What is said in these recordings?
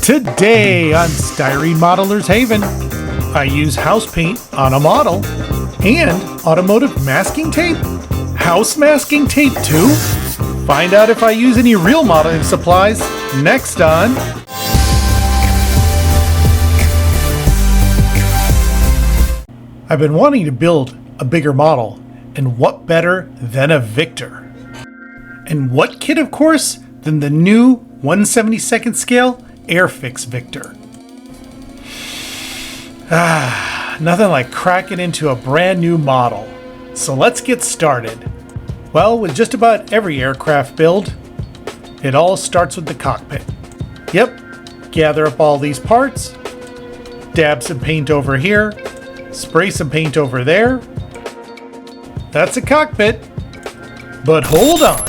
Today on Styrene Modeler's Haven, I use house paint on a model and automotive masking tape. House masking tape too? Find out if I use any real modeling supplies next on I've been wanting to build a bigger model, and what better than a Victor? And what kit, of course, than the new 1/72nd scale Airfix Victor. Nothing like cracking into a brand new model. So let's get started. Well, with just about every aircraft build, it all starts with the cockpit. Yep, gather up all these parts, dab some paint over here, spray some paint over there. That's a cockpit. But hold on.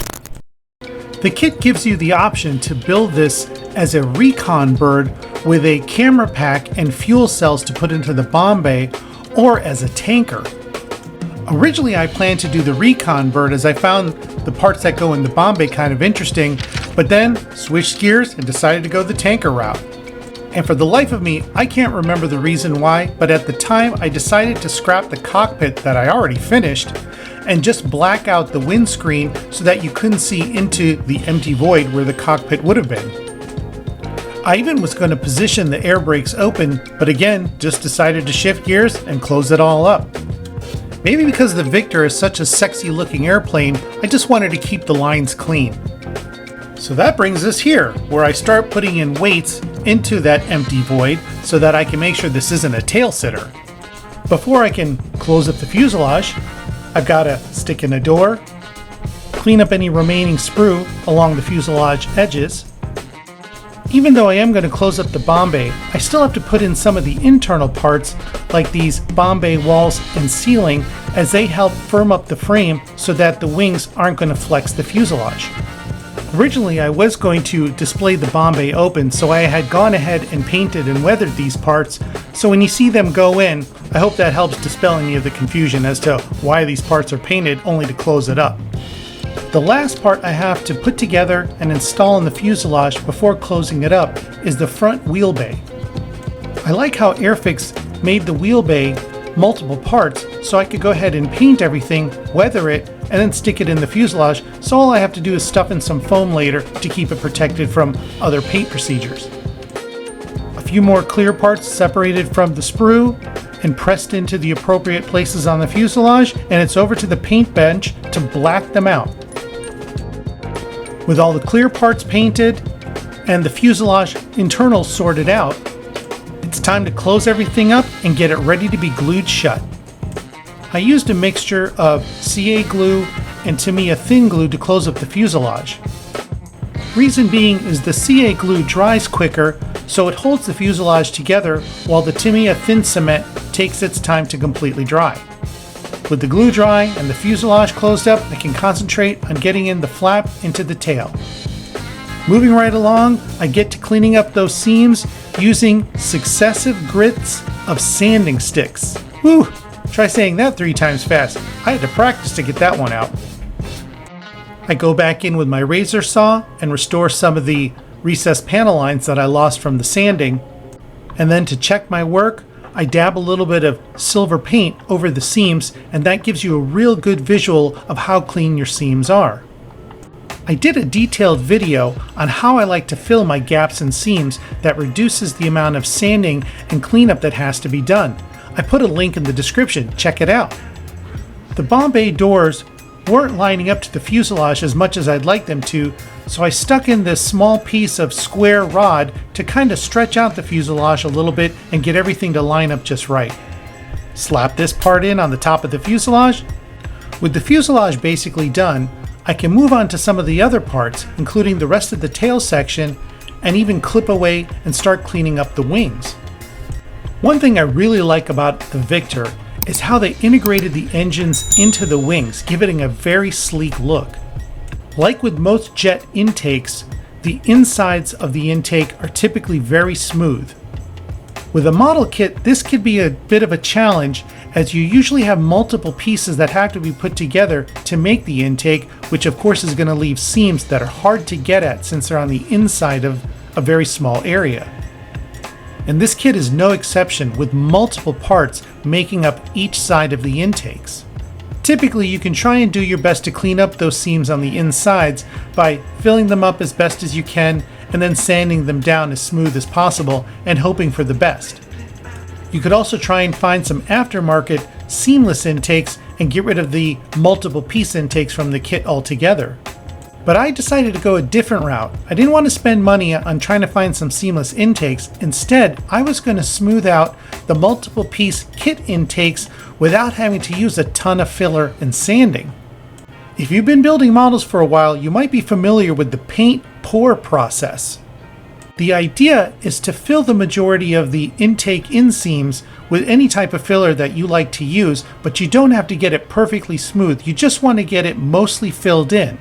The kit gives you the option to build this as a recon bird with a camera pack and fuel cells to put into the bomb bay, or as a tanker. Originally I planned to do the recon bird as I found the parts that go in the bomb bay kind of interesting, but then switched gears and decided to go the tanker route. And for the life of me, I can't remember the reason why, but at the time I decided to scrap the cockpit that I already finished and just black out the windscreen so that you couldn't see into the empty void where the cockpit would have been. I even was going to position the air brakes open, but again, just decided to shift gears and close it all up. Maybe because the Victor is such a sexy looking airplane, I just wanted to keep the lines clean. So that brings us here, where I start putting in weights into that empty void so that I can make sure this isn't a tail sitter. Before I can close up the fuselage, I've got to stick in a door, clean up any remaining sprue along the fuselage edges. Even though I am going to close up the bomb bay, I still have to put in some of the internal parts like these bomb bay walls and ceiling, as they help firm up the frame so that the wings aren't going to flex the fuselage. Originally I was going to display the bomb bay open, so I had gone ahead and painted and weathered these parts, so when you see them go in, I hope that helps dispel any of the confusion as to why these parts are painted only to close it up. The last part I have to put together and install in the fuselage before closing it up is the front wheel bay. I like how Airfix made the wheel bay multiple parts, so I could go ahead and paint everything, weather it, and then stick it in the fuselage, so all I have to do is stuff in some foam later to keep it protected from other paint procedures. A few more clear parts separated from the sprue and pressed into the appropriate places on the fuselage, and it's over to the paint bench to black them out. With all the clear parts painted and the fuselage internals sorted out, it's time to close everything up and get it ready to be glued shut. I used a mixture of CA glue and Tamiya thin glue to close up the fuselage. Reason being is the CA glue dries quicker, so it holds the fuselage together while the Tamiya thin cement takes its time to completely dry. With the glue dry and the fuselage closed up, I can concentrate on getting in the flap into the tail. Moving right along, I get to cleaning up those seams using successive grits of sanding sticks. Whew! Try saying that 3 times fast. I had to practice to get that one out. I go back in with my razor saw and restore some of the recessed panel lines that I lost from the sanding. And then to check my work, I dab a little bit of silver paint over the seams, and that gives you a real good visual of how clean your seams are. I did a detailed video on how I like to fill my gaps and seams that reduces the amount of sanding and cleanup that has to be done. I put a link in the description, check it out. The bomb bay doors weren't lining up to the fuselage as much as I'd like them to, so I stuck in this small piece of square rod to kind of stretch out the fuselage a little bit and get everything to line up just right. Slap this part in on the top of the fuselage. With the fuselage basically done, I can move on to some of the other parts, including the rest of the tail section, and even clip away and start cleaning up the wings. One thing I really like about the Victor is how they integrated the engines into the wings, giving it a very sleek look. Like with most jet intakes, the insides of the intake are typically very smooth. With a model kit, this could be a bit of a challenge, as you usually have multiple pieces that have to be put together to make the intake, which of course is going to leave seams that are hard to get at since they're on the inside of a very small area. And this kit is no exception, with multiple parts making up each side of the intakes. Typically, you can try and do your best to clean up those seams on the insides by filling them up as best as you can and then sanding them down as smooth as possible and hoping for the best. You could also try and find some aftermarket seamless intakes and get rid of the multiple piece intakes from the kit altogether. But I decided to go a different route. I didn't want to spend money on trying to find some seamless intakes. Instead, I was going to smooth out the multiple piece kit intakes without having to use a ton of filler and sanding. If you've been building models for a while, you might be familiar with the paint pour process. The idea is to fill the majority of the intake inseams with any type of filler that you like to use, but you don't have to get it perfectly smooth. You just want to get it mostly filled in.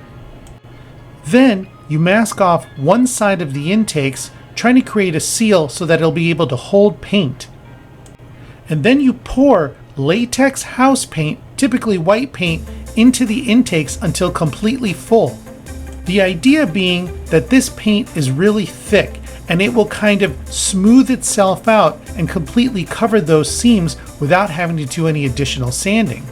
Then you mask off one side of the intakes, trying to create a seal so that it'll be able to hold paint. And then you pour latex house paint, typically white paint, into the intakes until completely full. The idea being that this paint is really thick and it will kind of smooth itself out and completely cover those seams without having to do any additional sanding.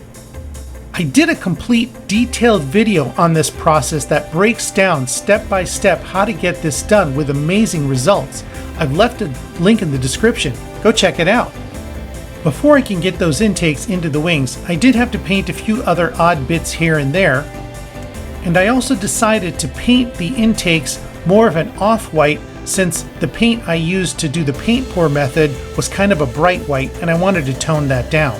I did a complete detailed video on this process that breaks down step by step how to get this done with amazing results. I've left a link in the description. Go check it out. Before I can get those intakes into the wings, I did have to paint a few other odd bits here and there. And I also decided to paint the intakes more of an off-white, since the paint I used to do the paint pour method was kind of a bright white and I wanted to tone that down.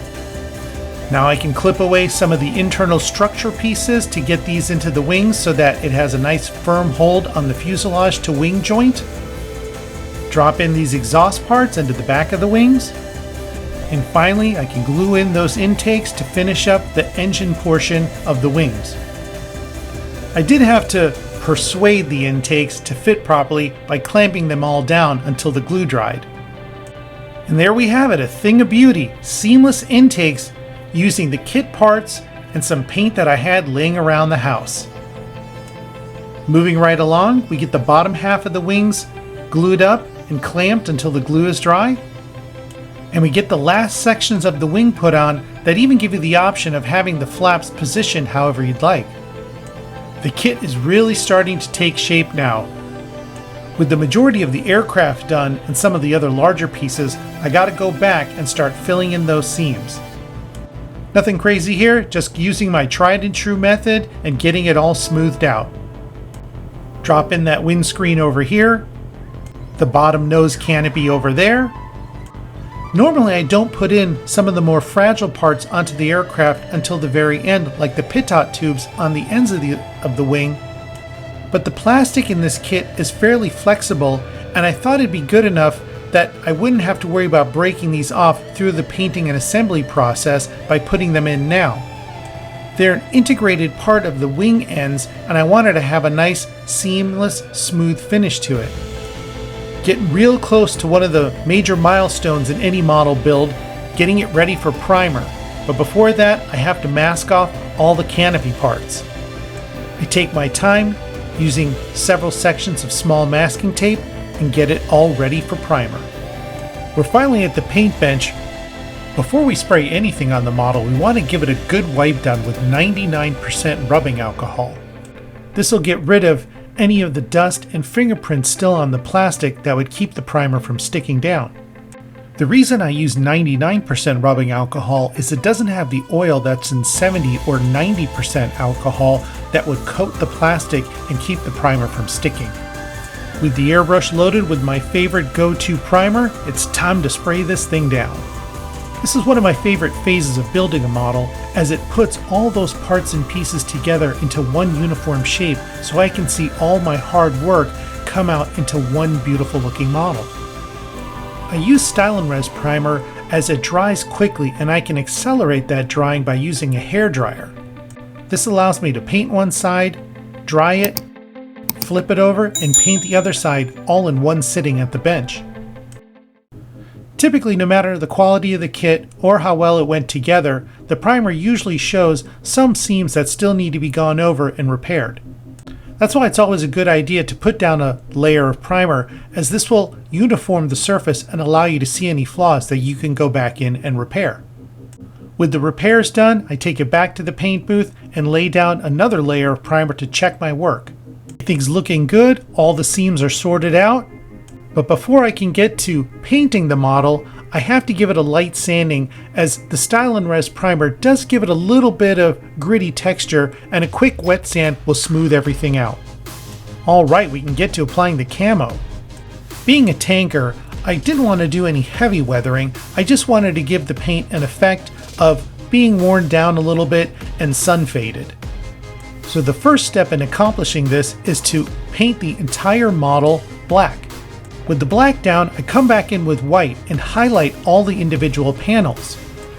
Now I can clip away some of the internal structure pieces to get these into the wings so that it has a nice firm hold on the fuselage to wing joint. Drop in these exhaust parts into the back of the wings. And finally, I can glue in those intakes to finish up the engine portion of the wings. I did have to persuade the intakes to fit properly by clamping them all down until the glue dried. And there we have it, a thing of beauty, seamless intakes using the kit parts and some paint that I had laying around the house. Moving right along, we get the bottom half of the wings glued up and clamped until the glue is dry. And we get the last sections of the wing put on that even give you the option of having the flaps positioned however you'd like. The kit is really starting to take shape now. With the majority of the aircraft done and some of the other larger pieces, I gotta go back and start filling in those seams. Nothing crazy here, just using my tried and true method and getting it all smoothed out. Drop in that windscreen over here, the bottom nose canopy over there. Normally I don't put in some of the more fragile parts onto the aircraft until the very end, like the pitot tubes on the ends of the wing, but the plastic in this kit is fairly flexible and I thought it'd be good enough that I wouldn't have to worry about breaking these off through the painting and assembly process by putting them in now. They're an integrated part of the wing ends and I wanted to have a nice, seamless, smooth finish to it. Getting real close to one of the major milestones in any model build, getting it ready for primer. But before that, I have to mask off all the canopy parts. I take my time using several sections of small masking tape and get it all ready for primer. We're finally at the paint bench. Before we spray anything on the model, we want to give it a good wipe down with 99% rubbing alcohol. This will get rid of any of the dust and fingerprints still on the plastic that would keep the primer from sticking down. The reason I use 99% rubbing alcohol is it doesn't have the oil that's in 70 or 90% alcohol that would coat the plastic and keep the primer from sticking. With the airbrush loaded with my favorite go-to primer, it's time to spray this thing down. This is one of my favorite phases of building a model, as it puts all those parts and pieces together into one uniform shape so I can see all my hard work come out into one beautiful looking model. I use Style & Res primer as it dries quickly and I can accelerate that drying by using a hairdryer. This allows me to paint one side, dry it, flip it over, and paint the other side all in one sitting at the bench. Typically, no matter the quality of the kit or how well it went together, the primer usually shows some seams that still need to be gone over and repaired. That's why it's always a good idea to put down a layer of primer, as this will uniform the surface and allow you to see any flaws that you can go back in and repair. With the repairs done, I take it back to the paint booth and lay down another layer of primer to check my work. Everything's looking good, all the seams are sorted out, but before I can get to painting the model, I have to give it a light sanding, as the Style & Res primer does give it a little bit of gritty texture, and a quick wet sand will smooth everything out. Alright, we can get to applying the camo. Being a tanker, I didn't want to do any heavy weathering. I just wanted to give the paint an effect of being worn down a little bit and sun faded. So the first step in accomplishing this is to paint the entire model black. With the black down, I come back in with white and highlight all the individual panels.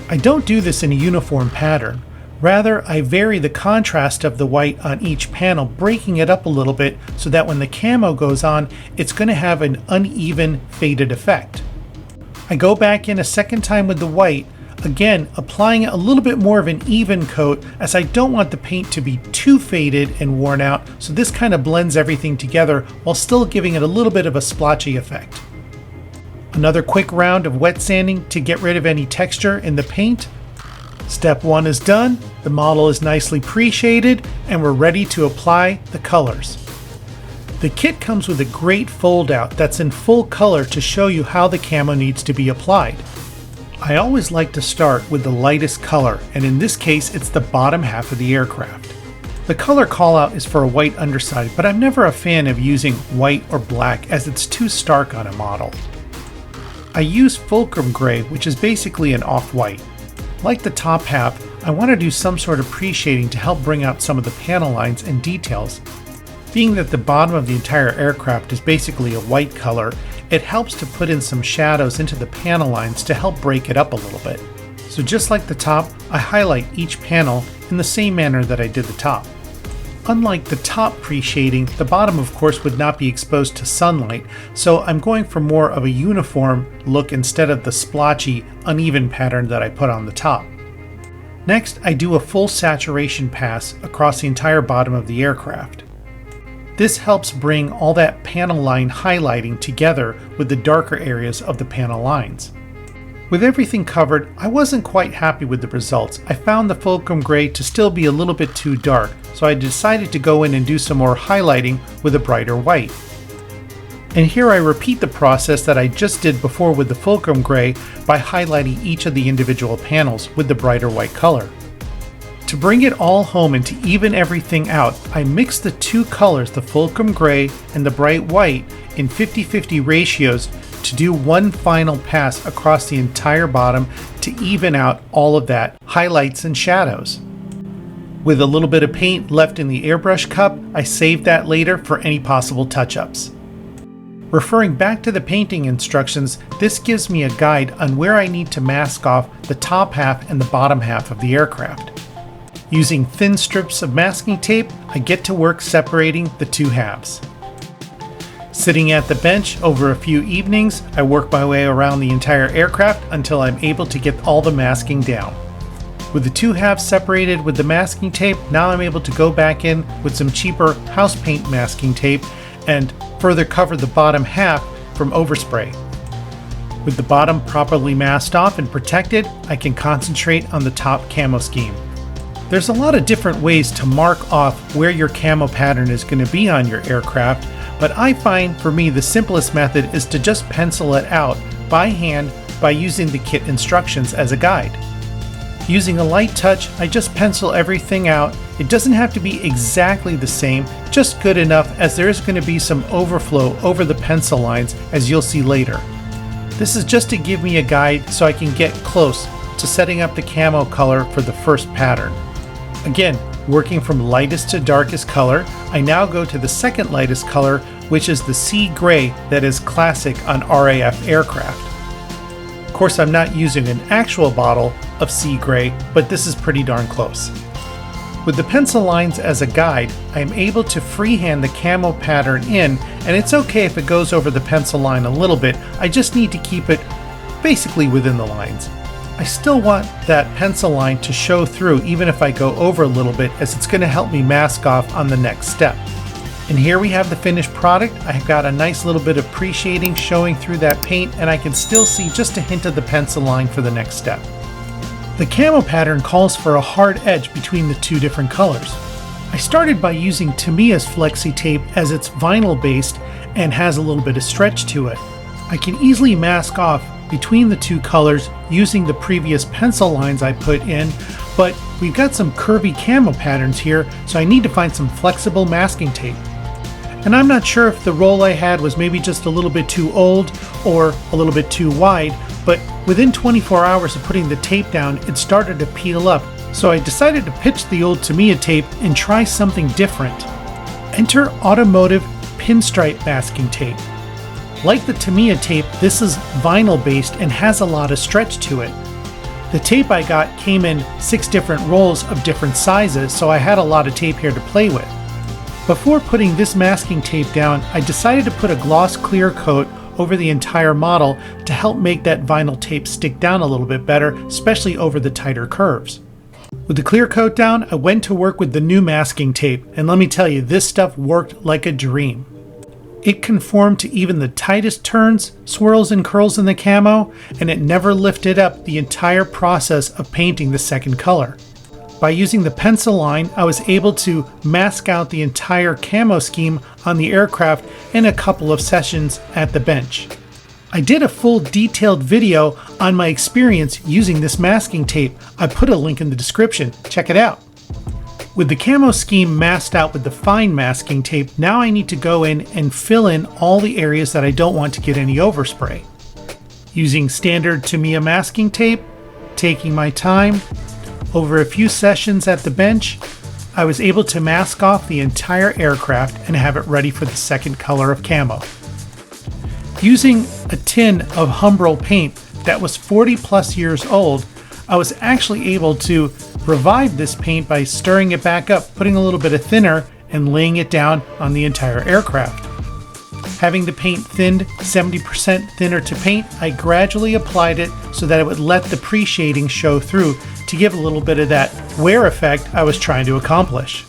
I don't do this in a uniform pattern. Rather, I vary the contrast of the white on each panel, breaking it up a little bit so that when the camo goes on, it's going to have an uneven, faded effect. I go back in a second time with the white, again applying a little bit more of an even coat, as I don't want the paint to be too faded and worn out, so this kind of blends everything together while still giving it a little bit of a splotchy effect. Another quick round of wet sanding to get rid of any texture in the paint. Step 1 is done, the model is nicely pre-shaded, and we're ready to apply the colors. The kit comes with a great fold out that's in full color to show you how the camo needs to be applied. I always like to start with the lightest color, and in this case it's the bottom half of the aircraft. The color callout is for a white underside, but I'm never a fan of using white or black as it's too stark on a model. I use fulcrum gray, which is basically an off-white. Like the top half, I want to do some sort of pre-shading to help bring out some of the panel lines and details. Being that the bottom of the entire aircraft is basically a white color, it helps to put in some shadows into the panel lines to help break it up a little bit. So just like the top, I highlight each panel in the same manner that I did the top. Unlike the top pre-shading, the bottom of course would not be exposed to sunlight, so I'm going for more of a uniform look instead of the splotchy, uneven pattern that I put on the top. Next, I do a full saturation pass across the entire bottom of the aircraft. This helps bring all that panel line highlighting together with the darker areas of the panel lines. With everything covered, I wasn't quite happy with the results. I found the fulcrum gray to still be a little bit too dark, so I decided to go in and do some more highlighting with a brighter white. And here I repeat the process that I just did before with the fulcrum gray by highlighting each of the individual panels with the brighter white color. To bring it all home and to even everything out, I mix the two colors, the fulcrum gray and the bright white, in 50-50 ratios to do one final pass across the entire bottom to even out all of that highlights and shadows. With a little bit of paint left in the airbrush cup, I save that later for any possible touch-ups. Referring back to the painting instructions, this gives me a guide on where I need to mask off the top half and the bottom half of the aircraft. Using thin strips of masking tape, I get to work separating the two halves. Sitting at the bench over a few evenings, I work my way around the entire aircraft until I'm able to get all the masking down. With the two halves separated with the masking tape, now I'm able to go back in with some cheaper house paint masking tape and further cover the bottom half from overspray. With the bottom properly masked off and protected, I can concentrate on the top camo scheme. There's a lot of different ways to mark off where your camo pattern is going to be on your aircraft, but I find for me the simplest method is to just pencil it out by hand by using the kit instructions as a guide. Using a light touch, I just pencil everything out. It doesn't have to be exactly the same, just good enough as there is going to be some overflow over the pencil lines, as you'll see later. This is just to give me a guide so I can get close to setting up the camo color for the first pattern. Again, working from lightest to darkest color, I now go to the second lightest color, which is the sea gray that is classic on RAF aircraft. Of course, I'm not using an actual bottle of sea gray, but this is pretty darn close. With the pencil lines as a guide, I am able to freehand the camo pattern in, and it's okay if it goes over the pencil line a little bit. I just need to keep it basically within the lines. I still want that pencil line to show through even if I go over a little bit, as it's going to help me mask off on the next step. And here we have the finished product. I've got a nice little bit of pre-shading showing through that paint, and I can still see just a hint of the pencil line for the next step. The camo pattern calls for a hard edge between the two different colors. I started by using Tamiya's flexi tape as it's vinyl based and has a little bit of stretch to it. I can easily mask off between the two colors using the previous pencil lines I put in, but we've got some curvy camo patterns here, so I need to find some flexible masking tape. And I'm not sure if the roll I had was maybe just a little bit too old or a little bit too wide, but within 24 hours of putting the tape down, it started to peel up. So I decided to pitch the old Tamiya tape and try something different. Enter automotive pinstripe masking tape. Like the Tamiya tape, this is vinyl based and has a lot of stretch to it. The tape I got came in 6 different rolls of different sizes, so I had a lot of tape here to play with. Before putting this masking tape down, I decided to put a gloss clear coat over the entire model to help make that vinyl tape stick down a little bit better, especially over the tighter curves. With the clear coat down, I went to work with the new masking tape, and let me tell you, this stuff worked like a dream. It conformed to even the tightest turns, swirls, and curls in the camo, and it never lifted up the entire process of painting the second color. By using the pencil line, I was able to mask out the entire camo scheme on the aircraft in a couple of sessions at the bench. I did a full detailed video on my experience using this masking tape. I put a link in the description. Check it out. With the camo scheme masked out with the fine masking tape, now I need to go in and fill in all the areas that I don't want to get any overspray. Using standard Tamiya masking tape, taking my time, over a few sessions at the bench, I was able to mask off the entire aircraft and have it ready for the second color of camo. Using a tin of Humbrol paint that was 40 plus years old, I was actually able to revive this paint by stirring it back up, putting a little bit of thinner, and laying it down on the entire aircraft. Having the paint thinned 70% thinner to paint, I gradually applied it so that it would let the pre-shading show through to give a little bit of that wear effect I was trying to accomplish.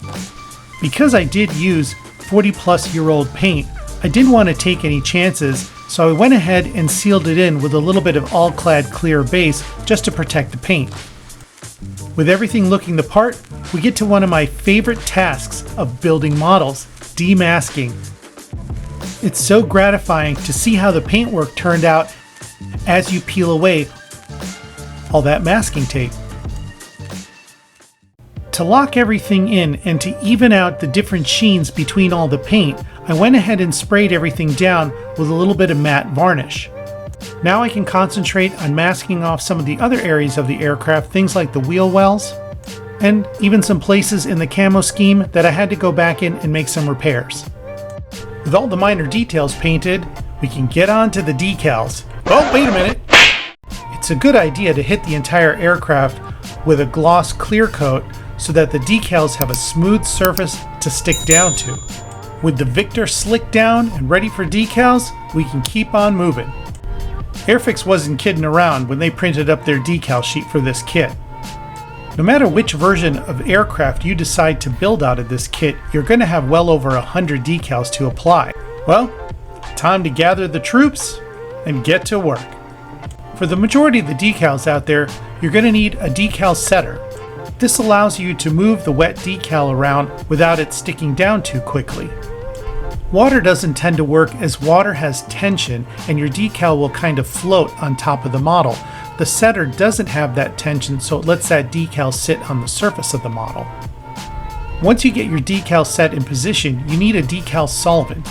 Because I did use 40 plus year old paint, I didn't want to take any chances, so I went ahead and sealed it in with a little bit of all-clad clear base just to protect the paint. With everything looking the part, we get to one of my favorite tasks of building models, demasking. It's so gratifying to see how the paintwork turned out as you peel away all that masking tape. To lock everything in and to even out the different sheens between all the paint, I went ahead and sprayed everything down with a little bit of matte varnish. Now I can concentrate on masking off some of the other areas of the aircraft, things like the wheel wells, and even some places in the camo scheme that I had to go back in and make some repairs. With all the minor details painted, we can get on to the decals. Oh, wait a minute! It's a good idea to hit the entire aircraft with a gloss clear coat so that the decals have a smooth surface to stick down to. With the Victor slicked down and ready for decals, we can keep on moving. Airfix wasn't kidding around when they printed up their decal sheet for this kit. No matter which version of aircraft you decide to build out of this kit, you're going to have well over 100 decals to apply. Well, time to gather the troops and get to work. For the majority of the decals out there, you're going to need a decal setter. This allows you to move the wet decal around without it sticking down too quickly. Water doesn't tend to work as water has tension and your decal will kind of float on top of the model. The setter doesn't have that tension, so it lets that decal sit on the surface of the model. Once you get your decal set in position, you need a decal solvent.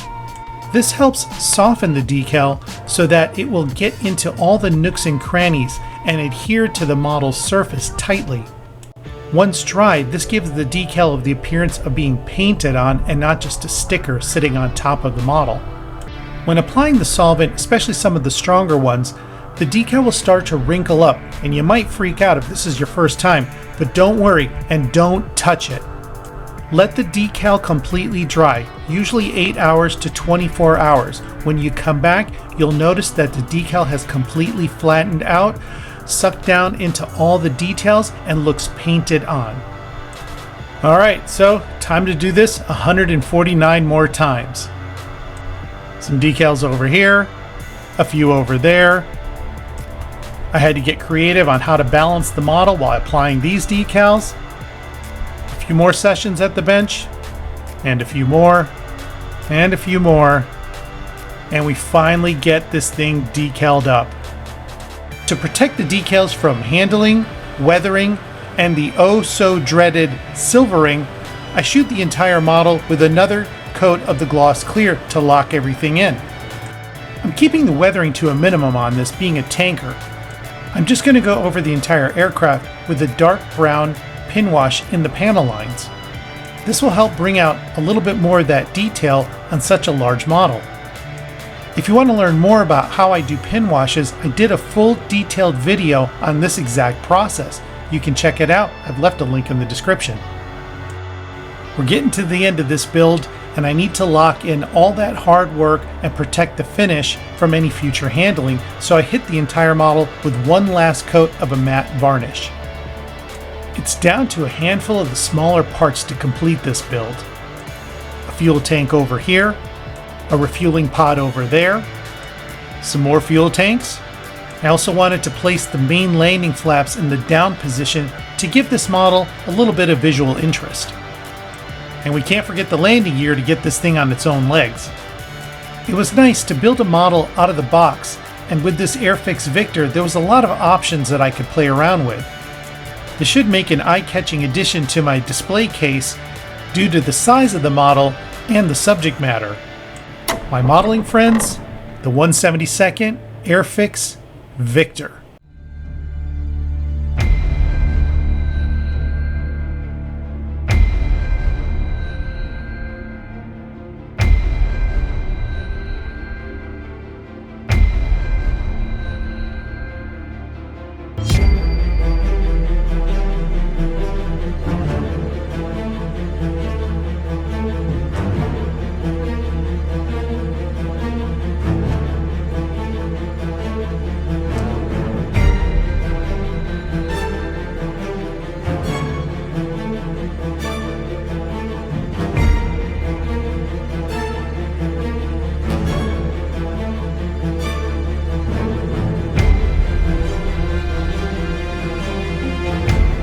This helps soften the decal so that it will get into all the nooks and crannies and adhere to the model's surface tightly. Once dried, this gives the decal of the appearance of being painted on and not just a sticker sitting on top of the model. When applying the solvent, especially some of the stronger ones, the decal will start to wrinkle up and you might freak out if this is your first time, but don't worry and don't touch it. Let the decal completely dry, usually 8 hours to 24 hours. When you come back, you'll notice that the decal has completely flattened out, sucked down into all the details, and looks painted on. Alright, so time to do this 149 more times. Some decals over here, a few over there. I had to get creative on how to balance the model while applying these decals. A few more sessions at the bench, and a few more, and a few more, and we finally get this thing decaled up. To protect the decals from handling, weathering, and the oh-so-dreaded silvering, I shoot the entire model with another coat of the gloss clear to lock everything in. I'm keeping the weathering to a minimum on this, being a tanker. I'm just going to go over the entire aircraft with a dark brown pin wash in the panel lines. This will help bring out a little bit more of that detail on such a large model. If you want to learn more about how I do pin washes, I did a full detailed video on this exact process. You can check it out. I've left a link in the description. We're getting to the end of this build, and I need to lock in all that hard work and protect the finish from any future handling, so I hit the entire model with one last coat of a matte varnish. It's down to a handful of the smaller parts to complete this build. A fuel tank over here, a refueling pod over there, some more fuel tanks. I also wanted to place the main landing flaps in the down position to give this model a little bit of visual interest. And we can't forget the landing gear to get this thing on its own legs. It was nice to build a model out of the box, and with this Airfix Victor there was a lot of options that I could play around with. This should make an eye-catching addition to my display case due to the size of the model and the subject matter. My modeling friends, the 172nd Airfix Victor.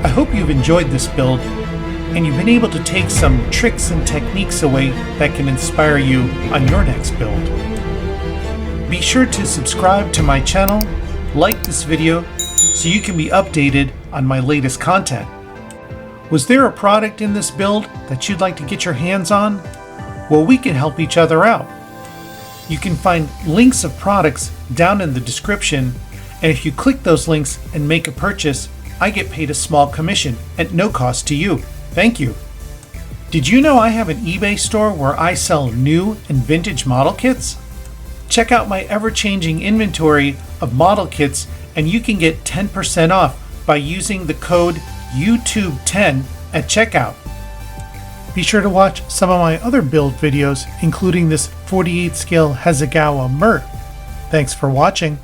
I hope you've enjoyed this build and you've been able to take some tricks and techniques away that can inspire you on your next build. Be sure to subscribe to my channel, like this video, so you can be updated on my latest content. Was there a product in this build that you'd like to get your hands on? Well, we can help each other out. You can find links of products down in the description, and if you click those links and make a purchase, I get paid a small commission at no cost to you. Thank you. Did you know I have an eBay store where I sell new and vintage model kits? Check out my ever-changing inventory of model kits, and you can get 10% off by using the code YouTube10 at checkout. Be sure to watch some of my other build videos, including this 48 scale Hasegawa Mert. Thanks for watching.